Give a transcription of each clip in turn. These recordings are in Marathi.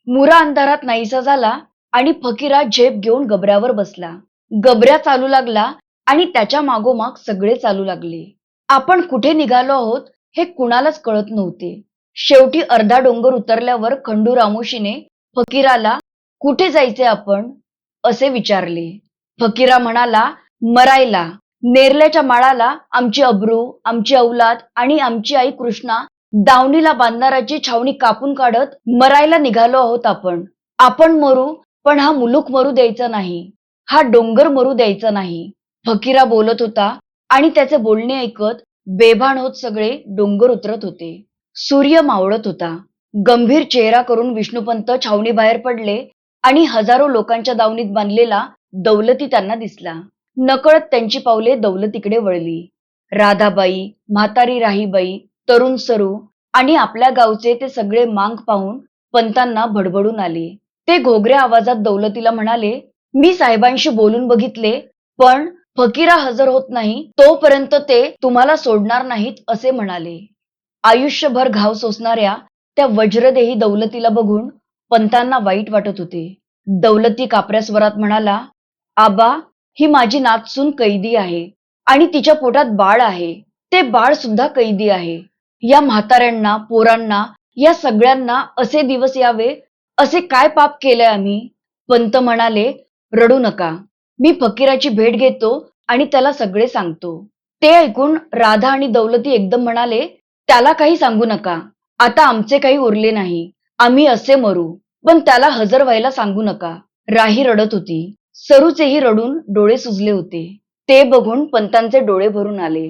मुरा अंधारात नाहीसा झाला आणि फकीरा झेप घेऊन गबऱ्यावर बसला. गबऱ्या चालू लागला आणि त्याच्या मागोमाग सगळे चालू लागले. आपण कुठे निघालो आहोत हे कुणालाच कळत नव्हते. शेवटी अर्धा डोंगर उतरल्यावर खंडू रामोशीने फकीराला कुठे जायचे आपण असे विचारले. फकीरा म्हणाला, मरायला. नेरल्याच्या माळाला आमची अब्रू, आमची औलाद आणि आमची आई कृष्णा दावणीला बांधणाराची छावणी कापून काढत मरायला निघालो आहोत आपण. आपण मरू, पण हा मुलूक मरू द्यायचा नाही, हा डोंगर मरू द्यायचा नाही. फकीरा बोलत होता आणि त्याचे बोलणे ऐकत बेभान होत सगळे डोंगर उतरत होते. सूर्य मावळत होता. गंभीर चेहरा करून विष्णुपंत छावणी बाहेर पडले आणि हजारो लोकांच्या दावणीत बांधलेला दौलती त्यांना दिसला. नकळत त्यांची पावले दौलतीकडे वळली. राधाबाई, म्हातारी राहीबाई, तरुण सरू आणि आपल्या गावचे ते सगळे मांग पाहून पंतांना भडभडून आले. ते घोगऱ्या आवाजात दौलतीला म्हणाले, मी साहेबांशी बोलून बघितले, पण फकीरा हजर होत नाही तोपर्यंत ते तुम्हाला सोडणार नाहीत असे म्हणाले. आयुष्यभर घाव सोसणाऱ्या त्या वज्रदेही दौलतीला बघून पंतांना वाईट वाटत होते. दौलती कापऱ्या स्वरात म्हणाला, आबा, ही माझी नातसून कैदी आहे आणि तिच्या पोटात बाळ आहे. ते बाळ सुद्धा कैदी आहे. या म्हाताऱ्यांना, पोरांना, या सगळ्यांना असे दिवस यावे असे काय पाप केले आम्ही? पंत म्हणाले, रडू नका. मी फकीराची भेट घेतो आणि त्याला सगळे सांगतो. ते ऐकून राधा आणि दौलती एकदम म्हणाले, त्याला काही सांगू नका. आता आमचे काही उरले नाही. आम्ही असे मरू, पण त्याला हजर व्हायला सांगू नका. राही रडत होती. सरूचेही रडून डोळे सुजले होते. ते बघून पंतांचे डोळे भरून आले.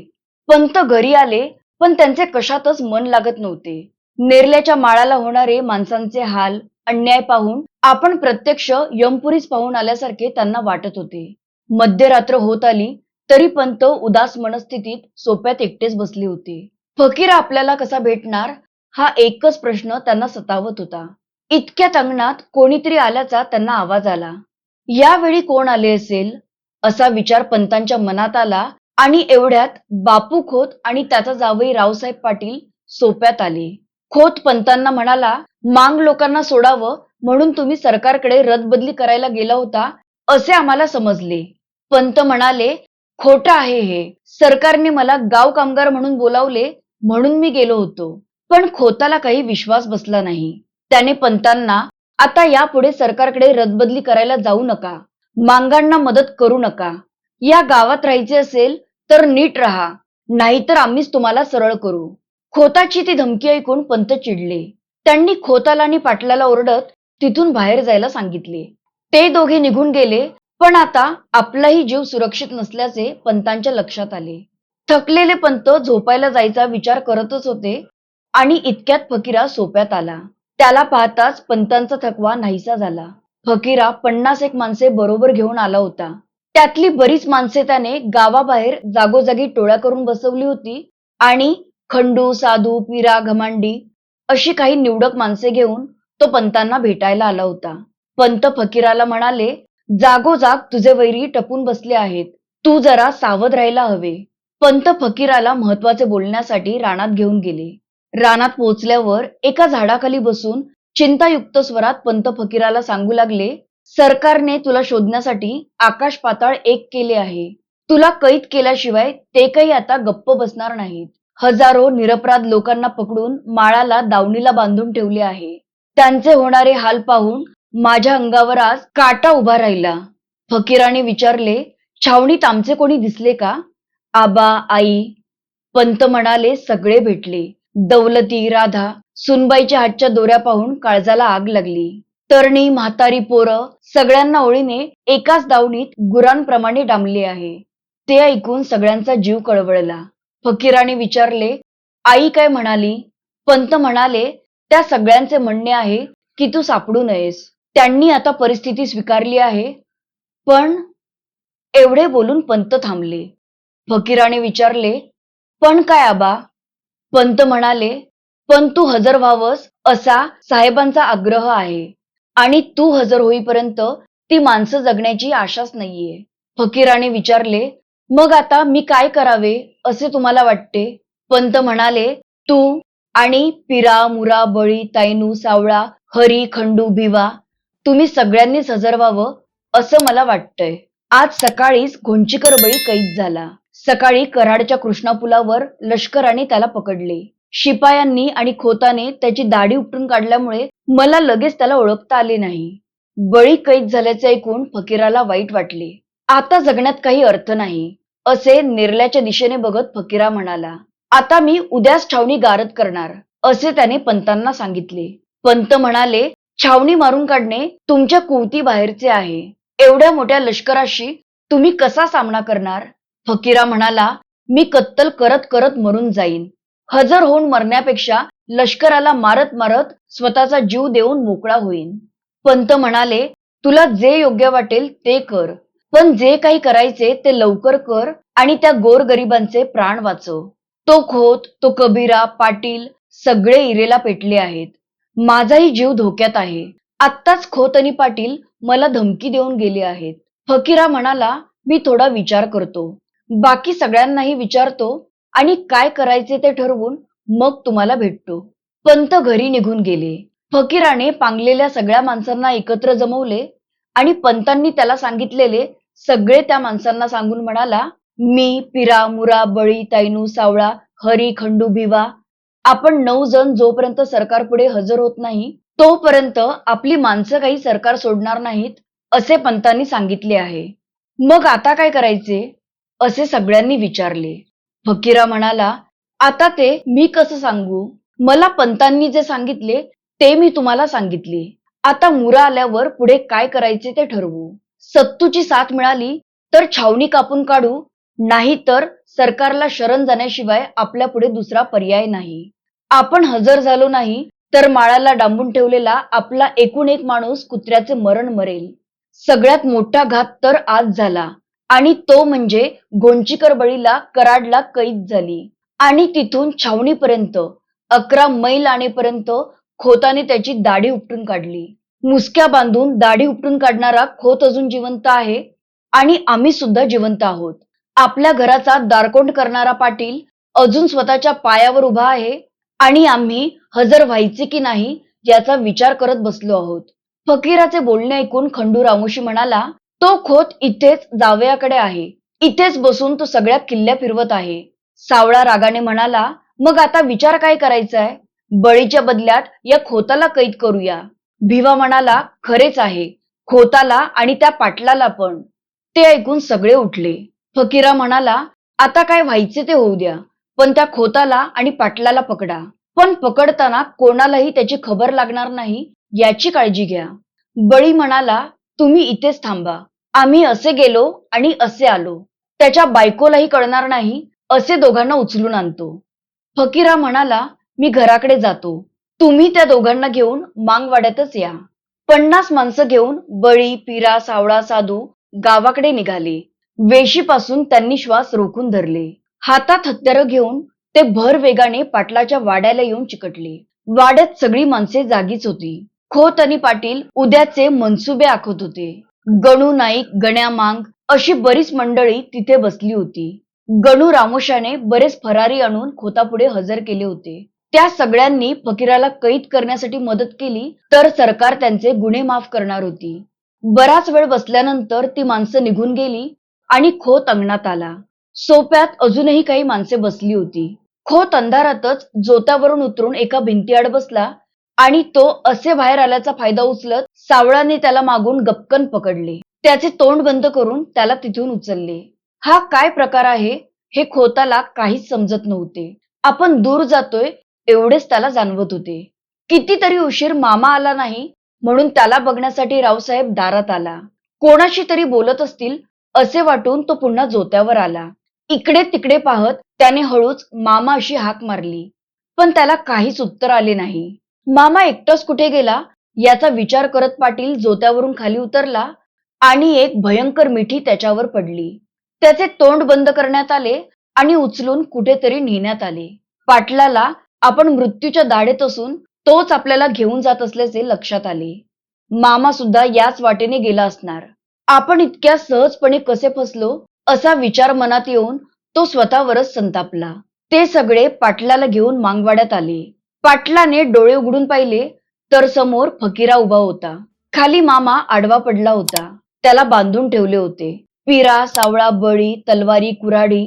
पंत घरी आले, पण त्यांचे कशातच मन लागत नव्हते. नेरल्याच्या माळाला होणारे माणसांचे हाल, अन्याय पाहून आपण प्रत्यक्ष यमपुरीच पाहून आल्यासारखे त्यांना वाटत होते. मध्यरात्र होत आली तरी पंत उदास मनस्थितीत सोप्यात एकटेच बसले होते. फकीर आपल्याला कसा भेटणार हा एकच प्रश्न त्यांना सतावत होता. इतक्यात अंगणात कोणीतरी आल्याचा त्यांना आवाज आला. यावेळी कोण आले असेल असा विचार पंतांच्या मनात आला आणि एवढ्यात बापू खोत आणि त्याचा जावई रावसाहेब पाटील सोप्यात आले. खोत पंतांना म्हणाला, मांग लोकांना सोडावं म्हणून तुम्ही सरकारकडे रदबदली करायला गेला होता असे आम्हाला समजले. पंत म्हणाले, खोटं आहे हे. सरकारने मला गाव कामगार म्हणून बोलावले म्हणून मी गेलो होतो. पण खोताला काही विश्वास बसला नाही. त्याने पंतांना, आता यापुढे सरकारकडे रदबदली करायला जाऊ नका, मांगांना मदत करू नका. या गावात राहायचे असेल तर नीट राहा, नाहीतर आम्हीच तुम्हाला सरळ करू. खोताची ती धमकी ऐकून पंत चिडले. त्यांनी खोताला आणि पाटलाला ओरडत तिथून बाहेर जायला सांगितले. ते दोघे निघून गेले, पण आता आपलाही जीव सुरक्षित नसल्याचे पंतांच्या लक्षात आले. थकलेले पंत झोपायला जायचा विचार करतच होते आणि इतक्यात फकीरा सोप्यात आला. त्याला पाहताच पंतांचा थकवा नाहीसा झाला. फकीरा 50 माणसे बरोबर घेऊन आला होता. त्यातली बरीच माणसे त्याने गावाबाहेर जागोजागी टोळ्या करून बसवली होती आणि खंडू, साधू, पिरा, घमांडी अशी काही निवडक माणसे घेऊन तो पंतांना भेटायला आला होता. पंत फकीराला म्हणाले, जागोजाग तुझे वैरी टपून बसले आहेत, तू जरा सावध राहायला हवे. पंत फकीराला महत्वाचे बोलण्यासाठी रानात घेऊन गेले. रानात पोहोचल्यावर एका झाडाखाली बसून चिंतायुक्त स्वरात पंत फकीराला सांगू लागले, सरकारने तुला शोधण्यासाठी आकाश पाताळ एक केले आहे. तुला कैद केल्याशिवाय ते काही आता गप्प बसणार नाहीत. हजारो निरपराध लोकांना पकडून माळाला दावणीला बांधून ठेवले आहे. त्यांचे होणारे हाल पाहून माझ्या अंगावर आज काटा उभा राहिला. फकीराने विचारले, छावणीत आमचे कोणी दिसले का? आबा, आई. पंत म्हणाले, सगळे भेटले. दौलती, राधा, सुनबाईच्या हातच्या दोऱ्या पाहून काळजाला आग लागली. तरणी, म्हातारी, पोरं सगळ्यांना ओळीने एकाच दावणीत गुरांप्रमाणे डांबले आहे. ते ऐकून सगळ्यांचा जीव कळवळला. फकीराने विचारले, आई काय म्हणाली? पंत म्हणाले, त्या सगळ्यांचे म्हणणे आहे की तू सापडू नयेस. त्यांनी आता परिस्थिती स्वीकारली आहे. पण एवढे बोलून पंत थांबले. फकीराने विचारले, पण काय आबा? पंत म्हणाले, पण तू हजर व्हावंस असा साहेबांचा आग्रह आहे आणि तू हजर होईपर्यंत ती माणसं जगण्याची आशाच नाहीये. फकीराने विचारले, मग आता मी काय करावे असे तुम्हाला वाटते? पंत म्हणाले, तू आणि पिरा मुरा बळी तायनू सावळा हरी खंडू भिवा तुम्ही सगळ्यांनीच हजर व्हावं असं मला वाटतंय. आज सकाळीच घोंचीकर बळी कैद झाला. सकाळी कराडच्या कृष्णा पुलावर लष्कराने त्याला पकडले. शिपायांनी आणि खोताने त्याची दाढी उपटून काढल्यामुळे मला लगेच त्याला ओळखता आले नाही. बळी कैद झाल्याचे ऐकून फकीराला वाईट वाटले. आता जगण्यात काही अर्थ नाही असे नेरल्याच्या दिशेने बघत फकीरा म्हणाला. आता मी उद्याच छावणी गारद करणार असे त्याने पंतांना सांगितले. पंत म्हणाले, छावणी मारून काढणे तुमच्या कुवती बाहेरचे आहे. एवढ्या मोठ्या लष्कराशी तुम्ही कसा सामना करणार? फकीरा म्हणाला, मी कत्तल करत करत मरून जाईन. हजर होऊन मरण्यापेक्षा लष्कराला मारत मारत स्वतःचा जीव देऊन मोकळा होईन. पंत म्हणाले, तुला जे योग्य वाटेल ते कर, पण जे काही करायचे ते लवकर कर आणि त्या गोरगरिबांचे प्राण वाचव. तो खोत, तो कबीरा, पाटील सगळे इरेला पेटले आहेत. माझाही जीव धोक्यात आहे. आत्ताच खोत आणि पाटील मला धमकी देऊन गेले आहेत. फकीरा म्हणाला, मी थोडा विचार करतो. बाकी सगळ्यांनाही विचारतो आणि काय करायचे ते ठरवून मग तुम्हाला भेटतो. पंत घरी निघून गेले. फकीराने पांगलेल्या सगळ्या माणसांना एकत्र जमवले आणि पंतांनी त्याला सांगितलेले सगळे त्या माणसांना सांगून म्हणाला, मी पिरा मुरा बळी तायनू सावळा हरी खंडू भिवा आपण 9 जण जोपर्यंत सरकार पुढे हजर होत नाही तोपर्यंत आपली माणसं काही सरकार सोडणार नाहीत असे पंतांनी सांगितले आहे. मग आता काय करायचे असे सगळ्यांनी विचारले. फकीरा म्हणाला, आता ते मी कसं सांगू? मला पंतांनी जे सांगितले ते मी तुम्हाला सांगितले. आता मुरा आल्यावर पुढे काय करायचे ते ठरवू. सत्तूची साथ मिळाली तर छावणी कापून काढू, नाही तर सरकारला शरण जाण्याशिवाय आपल्या पुढे दुसरा पर्याय नाही. आपण हजर झालो नाही तर माळाला डांबून ठेवलेला आपला एकूण एक माणूस कुत्र्याचे मरण मरेल. सगळ्यात मोठा घात तर आज झाला आणि तो म्हणजे घोंचीकर बळीला कराडला कैद झाली आणि तिथून छावणीपर्यंत 11 मैल आणेपर्यंत खोताने त्याची दाढी उपटून काढली. मुसक्या बांधून दाढी उपटून काढणारा खोत अजून जिवंत आहे आणि आम्ही सुद्धा जिवंत आहोत. आपल्या घराचा दारकोंड करणारा पाटील अजून स्वतःच्या पायावर उभा आहे आणि आम्ही हजर व्हायचे की नाही याचा विचार करत बसलो आहोत. फकीराचे बोलणे ऐकून खंडू रामोशी म्हणाला, तो खोत इथेच जावयाकडे आहे. इथेच बसून तो सगळ्या किल्ल्या फिरवत आहे. सावळा रागाने म्हणाला, मग आता विचार काय करायचा आहे? बळीच्या बदल्यात या खोताला कैद करूया. भिवा म्हणाला, खरेच आहे, खोताला आणि त्या पाटलाला पण. ते ऐकून सगळे उठले. फकीरा म्हणाला, आता काय व्हायचे ते होऊ द्या, पण त्या खोताला आणि पाटलाला पकडा. पण पकडताना कोणालाही त्याची खबर लागणार नाही याची काळजी घ्या. बळी म्हणाला, तुम्ही इथेच थांबा. आम्ही असे गेलो आणि असे आलो. त्याच्या बायकोलाही कळणार नाही असे दोघांना उचलून आणतो. फकीरा म्हणाला, मी घराकडे जातो. तुम्ही त्या दोघांना घेऊन मांगवाड्यातच या. 50 माणसं घेऊन बळी पिरा सावळा साधू गावाकडे निघाले. वेशीपासून त्यांनी श्वास रोखून धरले. हातात हत्यारं घेऊन ते भर वेगाने पाटलाच्या वाड्याला येऊन चिकटले. वाड्यात सगळी माणसे जागीच होती. खोत आणि पाटील उद्याचे मनसुबे आखत होते. गणू नाईक गण्या मांग अशी बरीच मंडळी तिथे बसली होती. गणू रामोशाने बरेच फरारी आणून खोतापुढे हजर केले होते. त्या सगळ्यांनी फकीराला कैद करण्यासाठी मदत केली तर सरकार त्यांचे गुन्हे माफ करणार होती. बराच वेळ बसल्यानंतर ती माणसं निघून गेली आणि खोत अंगणात आला. सोप्यात अजूनही काही माणसे बसली होती. खोत अंधारातच जोत्यावरून उतरून एका भिंतीआड बसला आणि तो असे बाहेर आल्याचा फायदा उचलत सावळाने त्याला मागून गपकन पकडले. त्याचे तोंड बंद करून त्याला तिथून उचलले. हा काय प्रकार आहे हे खोताला काहीच समजत नव्हते. आपण दूर जातोय एवढेच त्याला जाणवत होते. कितीतरी उशीर मामा आला नाही म्हणून त्याला बघण्यासाठी रावसाहेब दारात आला. कोणाशी तरी बोलत असतील असे वाटून तो पुन्हा जोत्यावर आला. इकडे तिकडे पाहत त्याने हळूच मामा अशी हाक मारली, पण त्याला काहीच उत्तर आले नाही. मामा एकटाच कुठे गेला याचा विचार करत पाटील जोत्यावरून खाली उतरला आणि एक भयंकर मिठी त्याच्यावर पडली. त्याचे तोंड बंद करण्यात आले आणि उचलून कुठेतरी नेण्यात आले. पाटलाला आपण मृत्यूच्या दाढेत असून तोच आपल्याला घेऊन जात असल्याचे लक्षात आले. मामा सुद्धा याच वाटेने गेला असणार. आपण इतक्या सहजपणे कसे फसलो असा विचार मनात येऊन तो स्वतःवरच संतापला. ते सगळे पाटलाला घेऊन मांगवाड्यात आले. पाटलाने डोळे उघडून पाहिले तर समोर फकीरा उभा होता. खाली मामा आडवा पडला होता. त्याला बांधून ठेवले होते. पिरा, सावळा, बळी, तलवारी, कुऱ्हाडी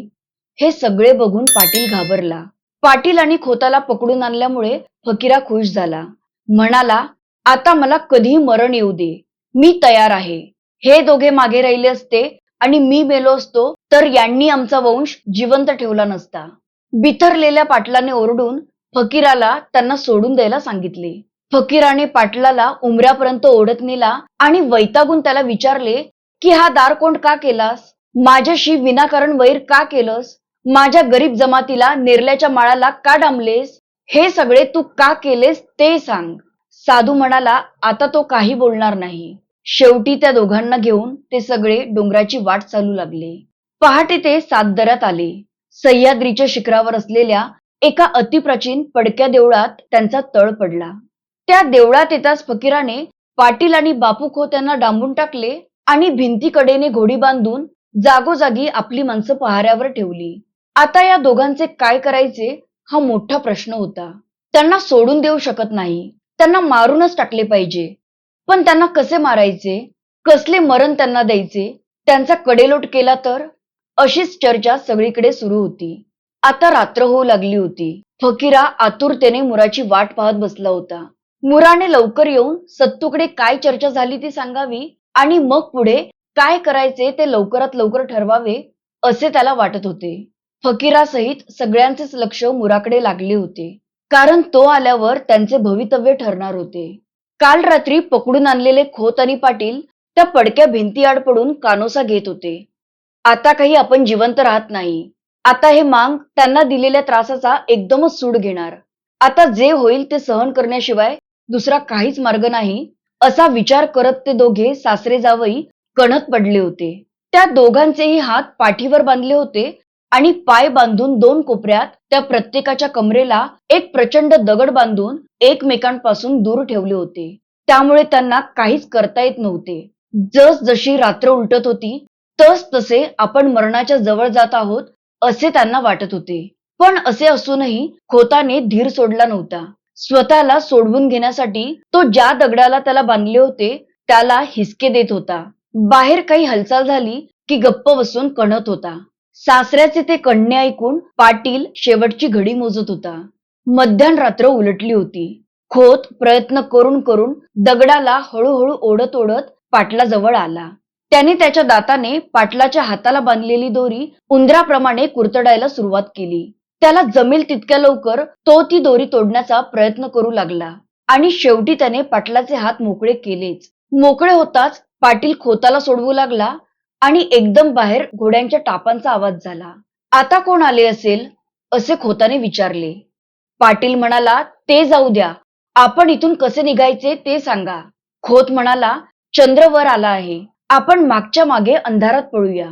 हे सगळे बघून पाटील घाबरला. पाटील आणि खोताला पकडून आणल्यामुळे फकीरा खुश झाला. म्हणाला, आता मला कधीही मरण येऊ दे, मी तयार आहे. हे दोघे मागे राहिले असते आणि मी मेलो असतो तर यांनी आमचा वंश जिवंत ठेवला नसता. बिथरलेल्या पाटलाने ओरडून फकीराला त्यांना सोडून द्यायला सांगितले. फकीराने पाटलाला उमऱ्यापर्यंत ओढत नेला आणि वैतागून त्याला विचारले की हा दारकोंड का केलास? माझ्याशी विनाकारण वैर का केलंस? माझ्या गरीब जमातीला नेरल्याच्या माळाला का डांबलेस? हे सगळे तू का केलेस ते सांग. साधू म्हणाला, आता तो काही बोलणार नाही. शेवटी त्या दोघांना घेऊन ते सगळे डोंगराची वाट चालू लागले. पहाटे ते सातदऱ्यात आले. सह्याद्रीच्या शिखरावर असलेल्या एका अतिप्राचीन पडक्या देवळात त्यांचा तळ पडला. त्या देवळात येताच फकीराने पाटील आणि बापू खोत यांना डांबून टाकले आणि भिंतीकडेने घोडी बांधून जागोजागी आपली माणसं पहाऱ्यावर ठेवली. आता या दोघांचे काय करायचे हा मोठा प्रश्न होता. त्यांना सोडून देऊ शकत नाही. त्यांना मारूनच टाकले पाहिजे. पण त्यांना कसे मारायचे? कसले मरण त्यांना द्यायचे? त्यांचा कडेलोट केला तर? अशीच चर्चा सगळीकडे सुरू होती. आता रात्र होऊ लागली होती. फकीरा आतुरतेने मुराची वाट पाहत बसला होता. मुराने लवकर येऊन सत्तूकडे काय चर्चा झाली ती सांगावी आणि मग पुढे काय करायचे ते लवकरात लवकर ठरवावे असे त्याला वाटत होते. फकीरासहित सगळ्यांचेच लक्ष मुराकडे लागले होते. कारण तो आल्यावर त्यांचे भवितव्य ठरणार होते. काल रात्री पकडून आणलेले खोत आणि पाटील त्या पडक्या भिंतीआड पडून कानोसा घेत होते. आता काही आपण जिवंत राहत नाही. आता हे मांग त्यांना दिलेल्या त्रासाचा एकदमच सूड घेणार. आता जे होईल ते सहन करण्याशिवाय दुसरा काहीच मार्ग नाही असा विचार करत ते दोघे सासरे जावई कणत पडले होते. त्या दोघांचेही हात पाठीवर बांधले होते आणि पाय बांधून दोन कोपऱ्यात त्या प्रत्येकाच्या कमरेला एक प्रचंड दगड बांधून एकमेकांपासून दूर ठेवले होते. त्यामुळे त्यांना काहीच करता येत नव्हते. जस जशी रात्र उलटत होती तस तसे आपण मरणाच्या जवळ जात आहोत असे त्यांना वाटत होते. पण असे असूनही खोताने धीर सोडला नव्हता. स्वतःला सोडवून घेण्यासाठी तो ज्या दगडाला त्याला बांधले होते त्याला हिसके देत होता. बाहेर काही हालचाल झाली की गप्प बसून कणत होता. सासऱ्याचे ते कणणे ऐकून पाटील शेवटची घडी मोजत होता. मध्यान रात्र उलटली होती. खोत प्रयत्न करून करून दगडाला हळूहळू ओढत ओढत पाटलाजवळ आला. त्याने त्याच्या दाताने पाटलाच्या हाताला बांधलेली दोरी उंदराप्रमाणे कुरतडायला सुरुवात केली. त्याला जमेल तितक्या लवकर तो ती दोरी तोडण्याचा प्रयत्न करू लागला आणि शेवटी त्याने पाटलाचे हात मोकळे केलेच. मोकळे होताच पाटील खोताला सोडवू लागला आणि एकदम बाहेर घोड्यांच्या टापांचा आवाज झाला. आता कोण आले असेल असे खोताने विचारले. पाटील म्हणाला, ते जाऊ द्या, आपण इथून कसे निघायचे ते सांगा. खोत म्हणाला, चंद्र वर आला आहे, आपण मागच्या मागे अंधारात पळूया.